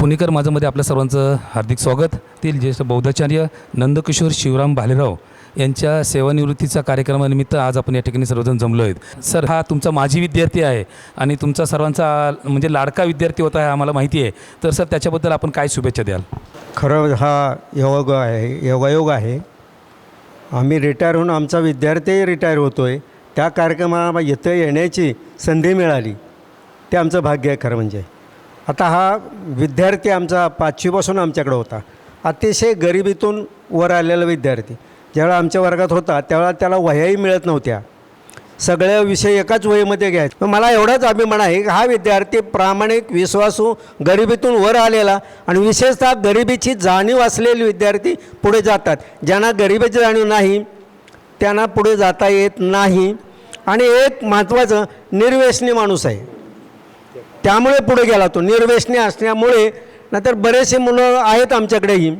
पुणेकर माझामध्ये आपल्या सर्वांचं हार्दिक स्वागत. तील ज्येष्ठ बौद्धाचार्य नंदकिशोर शिवराम भालेराव यांच्या सेवानिवृत्तीच्या कार्यक्रमानिमित्त आज आपण या ठिकाणी सर्वजण जमलो आहेत. सर, हा तुमचा माजी विद्यार्थी आहे आणि तुमचा सर्वांचा म्हणजे लाडका विद्यार्थी होता आहे आम्हाला माहिती आहे. तर सर, त्याच्याबद्दल आपण काय शुभेच्छा द्याल? खरं हा योगायोग आहे. आम्ही रिटायर होऊन आमचा विद्यार्थीही रिटायर होतो आहे. त्या कार्यक्रमाला येण्याची संधी मिळाली ते आमचं भाग्य आहे खरं म्हणजे. आता हा विद्यार्थी आमचा 5वीपासून आमच्याकडे होता. अतिशय गरिबीतून वर आलेला विद्यार्थी. ज्यावेळा आमच्या वर्गात होता त्यावेळा त्याला वह्याही मिळत नव्हत्या. सगळे विषय एकाच वहीमध्ये घ्यायचे. मला एवढाच अभिमान आहे की हा विद्यार्थी प्रामाणिक, विश्वासू, गरिबीतून वर आलेला आणि विशेषतः गरिबीची जाणीव असलेले विद्यार्थी पुढे जातात. ज्यांना गरिबीची जाणीव नाही त्यांना पुढे जाता येत नाही. आणि एक महत्त्वाचं, निर्व्यसनी माणूस आहे त्यामुळे पुढे गेला तो. निर्व्यसनी असल्यामुळे, नाहीतर बरेचसे मुलं आहेत आमच्याकडेही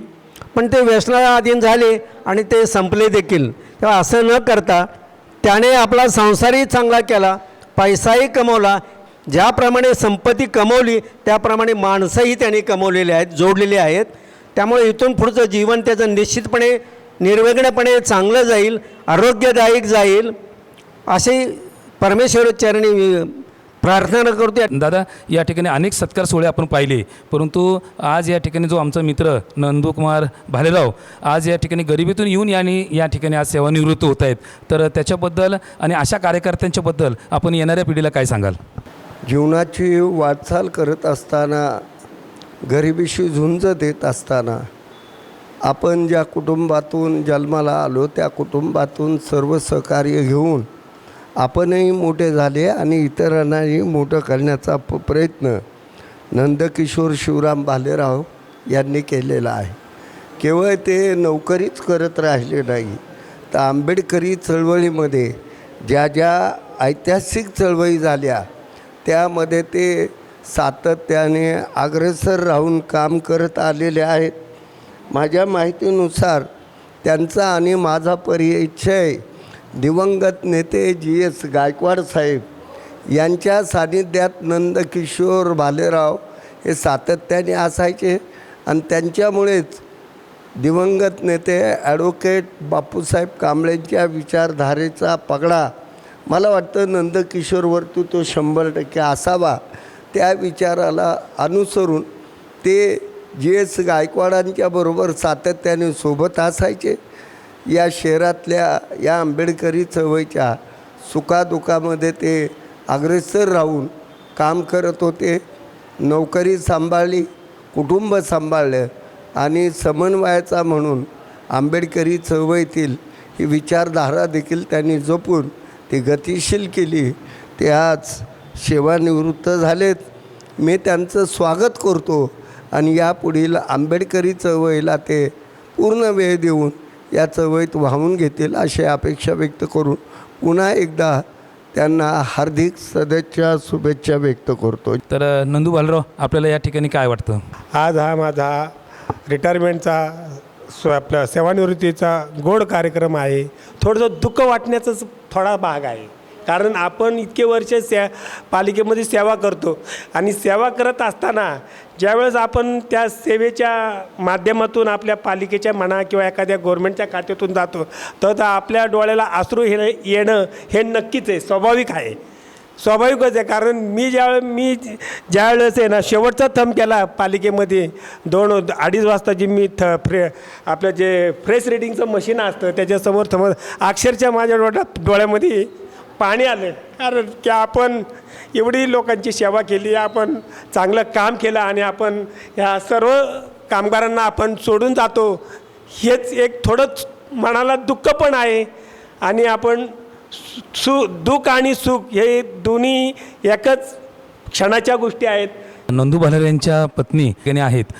पण ते व्यसनाला अधीन झाले आणि ते संपले देखील. तेव्हा असं न करता त्याने आपला संसारही चांगला केला, पैसाही कमवला. ज्याप्रमाणे संपत्ती कमवली त्याप्रमाणे माणसंही त्यांनी कमवलेले आहेत, जोडलेले आहेत. त्यामुळे इथून पुढचं जीवन त्याचं निश्चितपणे निर्विघ्नपणे चांगलं जाईल, आरोग्यदायक जाईल अशी परमेश्वराचरणी प्रार्थना करतो. दादा, या ठिकाणी अनेक सत्कार सोहळे आपण पाहिले, परंतु आज या ठिकाणी जो आमचा मित्र नंदकुमार भालेराव आज या ठिकाणी गरिबीतून येऊन या ठिकाणी आज सेवानिवृत्त होत आहेत. तर त्याच्याबद्दल आणि अशा कार्यकर्त्यांच्याबद्दल आपण येणाऱ्या पिढीला काय सांगाल? जीवनाची वाटचाल करत असताना, गरिबीशी झुंज देत असताना, आपण ज्या कुटुंबातून जन्माला आलो त्या कुटुंबातून सर्व सहकार्य घेऊन आपणही मोठे झाले आणि इतरांनाही मोठं करण्याचा प्रयत्न नंदकिशोर शिवराम भालेराव यांनी केलेला आहे. केवळ ते नोकरीच करत राहिले नाही, तर आंबेडकरी चळवळीमध्ये ज्या ज्या ऐतिहासिक चळवळी झाल्या त्यामध्ये ते सातत्याने अग्रेसर राहून काम करत आलेले आहेत. माझ्या माहितीनुसार त्यांचा आणि माझा परिचय दिवंगत नेते GS गायकवाड साहेब यांच्या सानिध्यात नंदकिशोर भालेराव हे सातत्याने असायचे आणि त्यांच्यामुळेच दिवंगत नेते ॲडव्होकेट बापूसाहेब कांबळेंच्या विचारधारेचा पगडा मला वाटतं नंदकिशोरवरती तो 100% असावा. त्या विचाराला अनुसरून ते GS गायकवाडांच्या बरोबर सातत्याने सोबत असायचे. या शहरातल्या या आंबेडकरी चळवळीच्या सुखादुखामध्ये ते अग्रेसर राहून काम करत होते. नोकरी सांभाळली, कुटुंब सांभाळलं आणि समन्वयाचा म्हणून आंबेडकरी चळवळीतील ही विचारधारा देखील त्यांनी जपून ती गतिशील केली. ते आज सेवानिवृत्त झालेत. मी त्यांचं स्वागत करतो आणि यापुढील आंबेडकरी चळवळीला ते पूर्ण वेळ देऊन या चळवळीत वाहून घेतील अशी अपेक्षा व्यक्त करून पुन्हा एकदा त्यांना हार्दिक सदिच्छा शुभेच्छा व्यक्त करतो. तर नंदू भालेराव, आपल्याला या ठिकाणी काय वाटतं? आज हा माझा रिटायरमेंटचा आपल्या सेवानिवृत्तीचा गोड कार्यक्रम आहे. थोडंसं दुःख वाटण्याचाच थोडा भाग आहे, कारण आपण इतके वर्ष पालिकेमध्ये सेवा करतो आणि सेवा करत असताना ज्यावेळेस आपण त्या सेवेच्या माध्यमातून आपल्या पालिकेच्या म्हणा किंवा एखाद्या गव्हर्नमेंटच्या खात्यातून जातो तर आपल्या डोळ्याला अश्रू येणं हे नक्कीच आहे, स्वाभाविक आहे, स्वाभाविकच आहे. कारण मी ज्यावेळेस आहे ना शेवटचा थंब केला पालिकेमध्ये 2-2:30 वाजता जी मी आपलं जे फ्रेश रिडिंगचं मशीन असतं त्याच्यासमोर अक्षरशः माझ्या डोळ्यामध्ये पाणी आलं. कारण की आपण एवढी लोकांची सेवा केली, आपण चांगलं काम केलं आणि आपण ह्या सर्व कामगारांना आपण सोडून जातो, हेच एक थोडं मनाला दुःख पण आहे. आणि आपण दुःख आणि सुख हे दोन्ही एकच क्षणाच्या गोष्टी आहेत. नंदू भालेराव यांच्या पत्नी आहेत.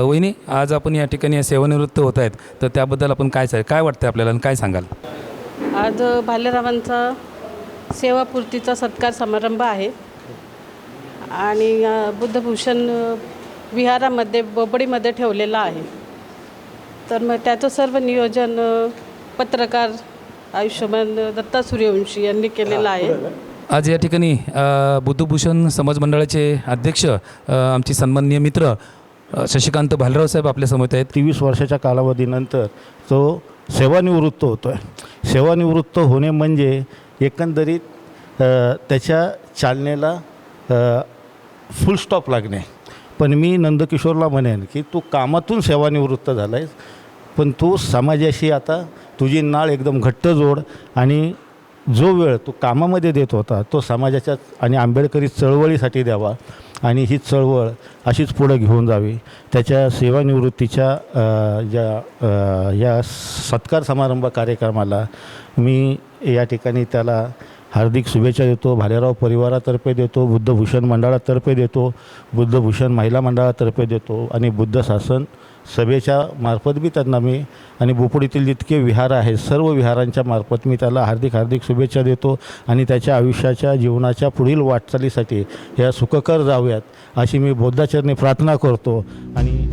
वहिनी, आज आपण या ठिकाणी सेवानिवृत्त होत आहेत, तर त्याबद्दल आपण काय वाटतं आपल्याला आणि काय सांगाल? आज भालेरावांचा सेवापूर्तीचा सत्कार समारंभ आहे आणि बुद्धभूषण विहारामध्ये बोबडीमध्ये ठेवलेला आहे. तर मग त्याचं सर्व नियोजन पत्रकार आयुष्यमान दत्ता सूर्यवंशी यांनी केलेलं आहे. आज या ठिकाणी बुद्धभूषण समाज मंडळाचे अध्यक्ष आमचे सन्माननीय मित्र शशिकांत भालेराव साहेब आपल्या समोर आहेत. 23 वर्षाच्या कालावधीनंतर तो सेवानिवृत्त होतो आहे. सेवानिवृत्त होणे म्हणजे एकंदरीत त्याच्या चालनेला फुल स्टॉप लागणे. पण मी नंदकिशोरला म्हणेन की तू कामातून सेवानिवृत्त झाला आहेस, पण तू समाजाशी आता तुझी नाळ एकदम घट्ट जोड आणि जो वेळ तू कामामध्ये देत होता तो समाजाच्या आणि आंबेडकरी चळवळीसाठी द्यावा आणि ही चळवळ अशीच पुढं घेऊन जावी. त्याच्या सेवानिवृत्तीच्या या सत्कार समारंभ कार्यक्रमाला मी या ठिकाणी त्याला हार्दिक शुभेच्छा देतो. भालेराव परिवारातर्फे देतो, बुद्धभूषण मंडळातर्फे देतो, बुद्धभूषण महिला मंडळातर्फे देतो आणि बुद्ध शासन सभेच्या मार्फत बी त्यांना मी आणि बोपोडीतील जितके विहार आहेत सर्व विहारांच्या मार्फत मी त्याला हार्दिक शुभेच्छा देतो आणि त्याच्या आयुष्याच्या जीवनाच्या पुढील वाटचालीसाठी ह्या सुखकर जाऊयात अशी मी बौद्धाचरणी प्रार्थना करतो. आणि